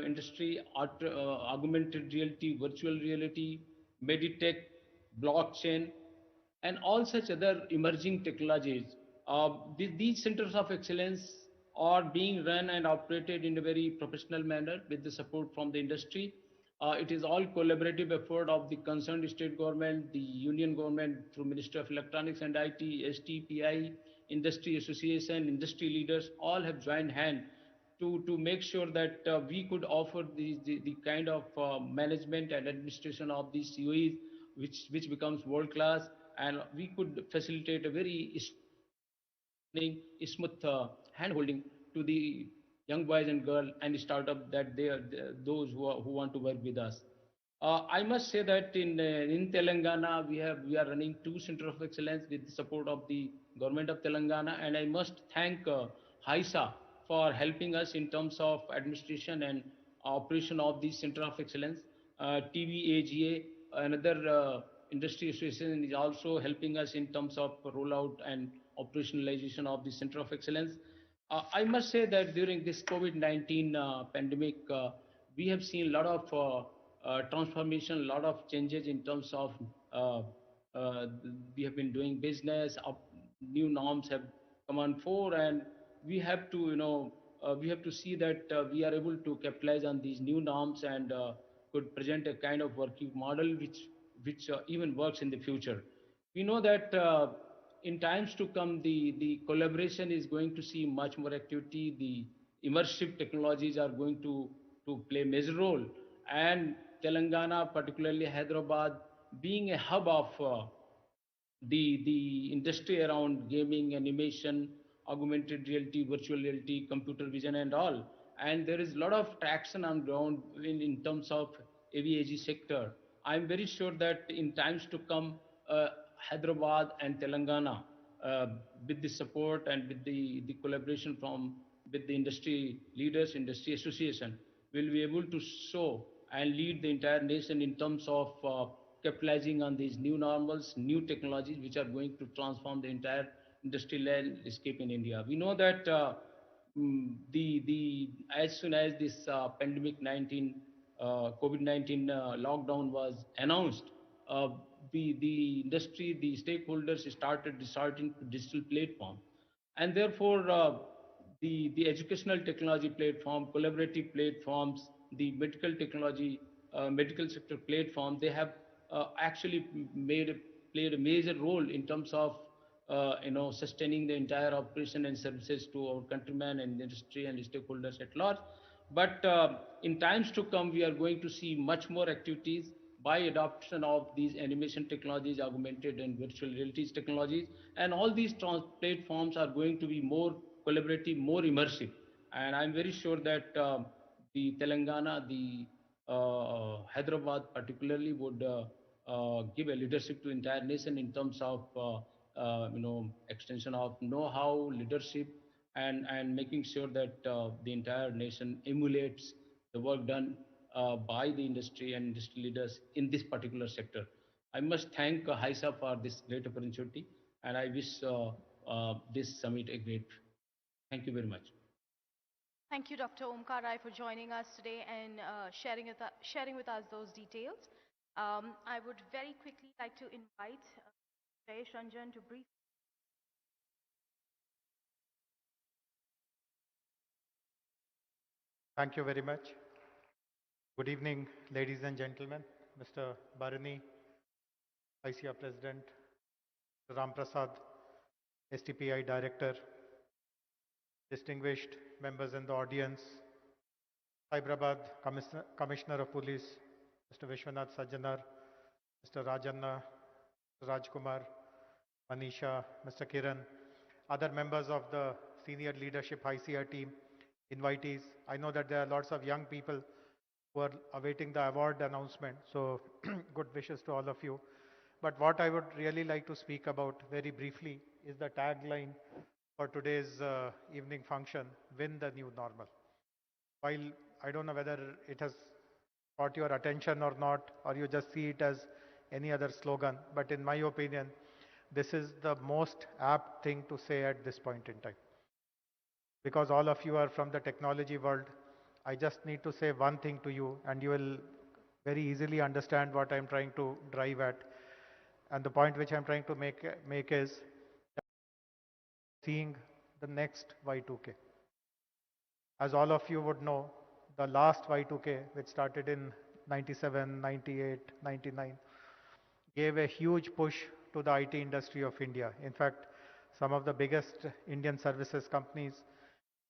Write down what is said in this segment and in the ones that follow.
industry, augmented reality, virtual reality, meditech, blockchain, and all such other emerging technologies. These centers of excellence are being run and operated in a very professional manner with the support from the industry. It is all collaborative effort of the concerned state government, the union government through Ministry of Electronics and IT, STPI, industry association, industry leaders, all have joined hand to make sure that we could offer the kind of management and administration of these COEs, which becomes world class, and we could facilitate a very smooth hand holding to the young boys and girls and startup that they are those who want to work with us. I must say that in Telangana we are running two center of excellence with the support of the government of Telangana, and I must thank HYSEA for helping us in terms of administration and operation of the center of excellence. TVAGA, another industry association, is also helping us in terms of rollout and operationalization of the center of excellence. I must say that during this COVID-19 pandemic, we have seen a lot of transformation, a lot of changes in terms of uh, we have been doing business. New norms have come on fore, and we have to, we have to see that we are able to capitalize on these new norms and could present a kind of working model which even works in the future. We know that in times to come, the collaboration is going to see much more activity. The immersive technologies are going to play a major role, and Telangana, particularly Hyderabad, being a hub of the industry around gaming, animation, augmented reality, virtual reality, computer vision, and all. And there is a lot of traction on ground in terms of AVAG sector. I'm very sure that in times to come, Hyderabad and Telangana, uh, with the support and with the collaboration from with the industry leaders, industry association, will be able to show and lead the entire nation in terms of capitalizing on these new normals, new technologies, which are going to transform the entire industrial landscape in India. We know that the as soon as this pandemic 19 COVID-19 lockdown was announced, uh, the industry, the stakeholders started resorting to digital platform, and therefore the educational technology platform, collaborative platforms, the medical technology, medical sector platform, they have actually played a major role in terms of sustaining the entire operation and services to our countrymen and industry and stakeholders at large. But in times to come, we are going to see much more activities by adoption of these animation technologies, augmented and virtual realities technologies, and all these platforms are going to be more collaborative, more immersive. And I'm very sure that the Telangana, the Hyderabad particularly would give a leadership to entire nation in terms of extension of know-how, leadership, and making sure that the entire nation emulates the work done by the industry and industry leaders in this particular sector. I must thank HISA for this great opportunity, and I wish this summit a great. Thank you very much. Thank you, Dr. Omkar Rai, for joining us today and sharing with us those details. I would very quickly like to invite Jayesh Ranjan to brief. Thank you very much. Good evening, ladies and gentlemen. Mr. Barani, HYSEA President, Ram Prasad, STPI Director, distinguished members in the audience, Hyderabad Commissioner of Police, Mr. Vishwanath Sajjanar, Mr. Rajanna, Rajkumar, Manisha, Mr. Kiran, other members of the senior leadership HYSEA team, invitees. I know that there are lots of young people who are awaiting the award announcement. So good wishes to all of you. But what I would really like to speak about very briefly is the tagline for today's evening function, Win the New Normal. While I don't know whether it has caught your attention or not, or you just see it as any other slogan, but in my opinion, this is the most apt thing to say at this point in time. Because all of you are from the technology world, I just need to say one thing to you, and you will very easily understand what I'm trying to drive at. And the point which I'm trying to make is seeing the next Y2K. As all of you would know, the last Y2K, which started in 97, 98, 99, gave a huge push to the IT industry of India. In fact, some of the biggest Indian services companies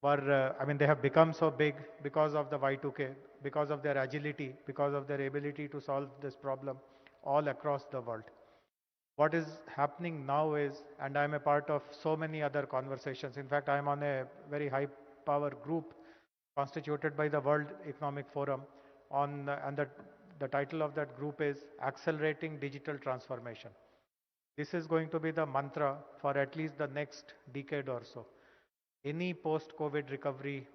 were, I mean, they have become so big because of the Y2K, because of their agility, because of their ability to solve this problem all across the world. What is happening now is, and I'm a part of so many other conversations. In fact, I'm on a very high power group constituted by the World Economic Forum on, and the title of that group is Accelerating Digital Transformation. This is going to be the mantra for at least the next decade or so. Any post-COVID recovery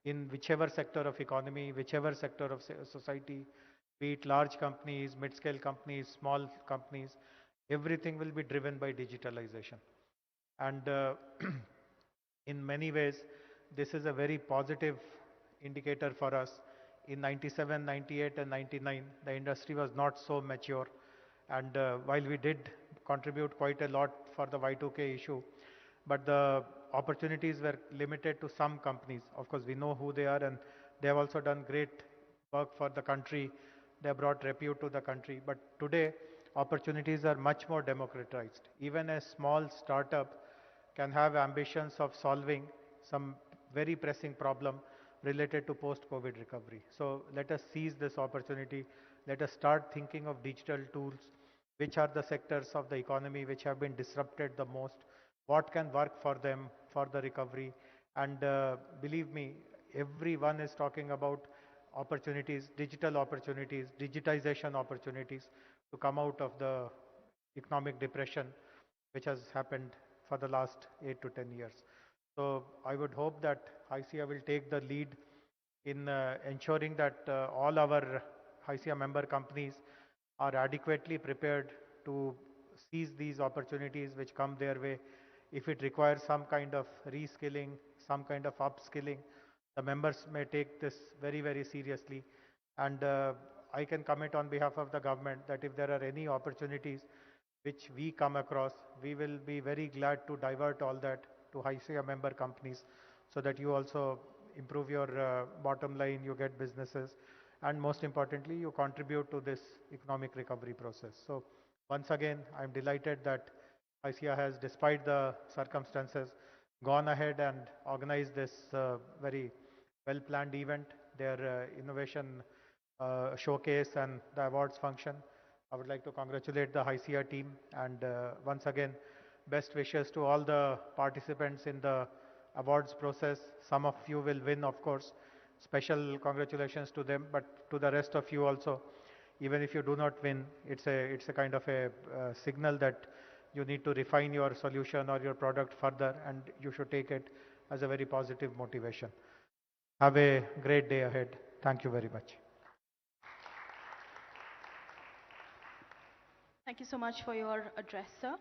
in whichever sector of economy, whichever sector of society, be it large companies, mid-scale companies, small companies, everything will be driven by digitalization. And in many ways, this is a very positive indicator for us. In 97, 98 and 99, the industry was not so mature. And while we did contribute quite a lot for the Y2K issue, but the opportunities were limited to some companies. Of course, we know who they are, and they have also done great work for the country. They have brought repute to the country. But today, opportunities are much more democratized. Even a small startup can have ambitions of solving some very pressing problem related to post-COVID recovery. So let us seize this opportunity. Let us start thinking of digital tools. Which are the sectors of the economy which have been disrupted the most? What can work for them for the recovery? And believe me, everyone is talking about opportunities, digital opportunities, digitization opportunities to come out of the economic depression which has happened for the last 8 to 10 years. So I would hope that HYSEA will take the lead in ensuring that all our HYSEA member companies are adequately prepared to seize these opportunities which come their way. If it requires some kind of reskilling, some kind of upskilling, the members may take this very, very seriously. And I can commit on behalf of the government that if there are any opportunities which we come across, we will be very glad to divert all that to HYSEA member companies so that you also improve your bottom line, you get businesses, and most importantly, you contribute to this economic recovery process. So once again, I'm delighted that HYSEA has, despite the circumstances, gone ahead and organized this very well-planned event, their innovation showcase and the awards function. I would like to congratulate the HYSEA team and once again, best wishes to all the participants in the awards process. Some of you will win, of course. Special congratulations to them, but to the rest of you also, even if you do not win, it's a kind of a signal that you need to refine your solution or your product further, and you should take it as a very positive motivation. Have a great day ahead. Thank you very much. Thank you so much for your address, sir.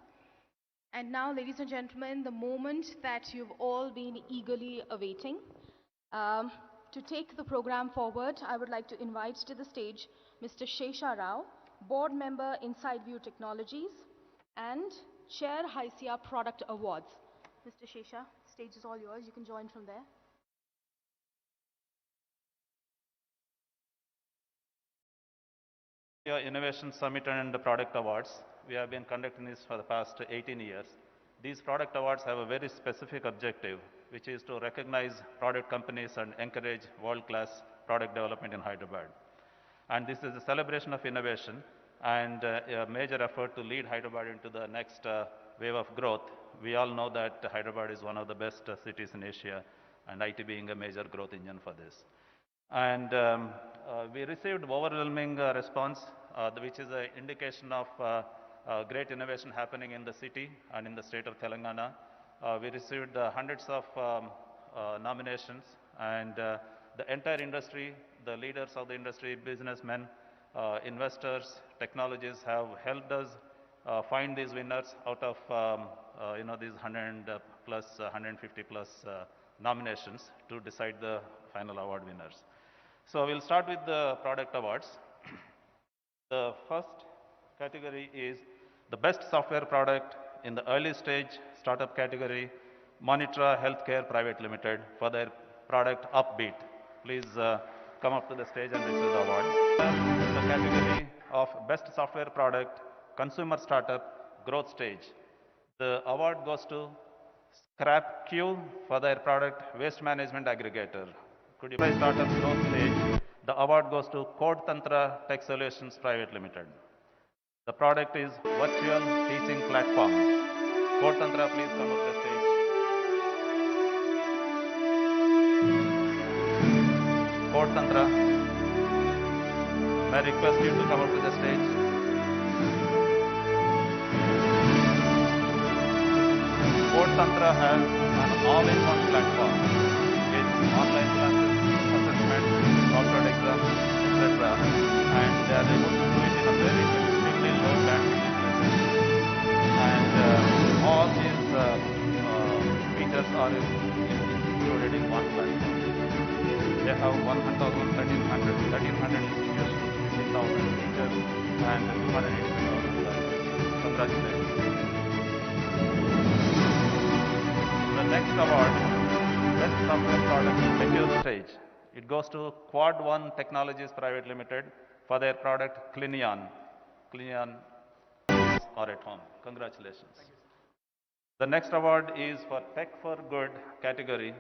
And now, ladies and gentlemen, the moment that you've all been eagerly awaiting. To take the program forward, I would like to invite to the stage Mr. Shesha Rao, Board Member, Inside View Technologies, and Chair HYSEA Product Awards. Mr. Shesha, stage is all yours. You can join from there. Innovation Summit and the Product Awards. We have been conducting this for the past 18 years. These product awards have a very specific objective, which is to recognize product companies and encourage world-class product development in Hyderabad. And this is a celebration of innovation and a major effort to lead Hyderabad into the next wave of growth. We all know that Hyderabad is one of the best cities in Asia, and IT being a major growth engine for this. And we received overwhelming response, which is an indication of great innovation happening in the city and in the state of Telangana. We received hundreds of nominations, and the entire industry, the leaders of the industry, businessmen, investors, technologists have helped us find these winners out of these 100 plus, 150 plus nominations to decide the final award winners. So we'll start with the product awards. The first category is the best software product in the early stage startup category, Monitra Healthcare Private Limited for their product Upbeat. Please come up to the stage and receive the award. The category of best software product, consumer startup, growth stage. The award goes to ScrapQ for their product waste management aggregator. Could you please startup growth stage? The award goes to Code Tantra Tech Solutions Private Limited. The product is virtual teaching platform. Code Tantra, please come up the stage. Code Tantra, I request you to come up to the stage. Code Tantra has an all-in-one platform with online classes, assessments, software exams, etc. And they are able to do it in a very specifically low bandwidth message. And all these features are included in one platform. They have 1,300 institutions, 15,000 features, and 280,000 classes. Congratulations. The next award, Best Software Product Secure Stage. It goes to Quad One Technologies Private Limited for their product Clinion. Clinion or at home. Congratulations. The next award is for Tech for Good category.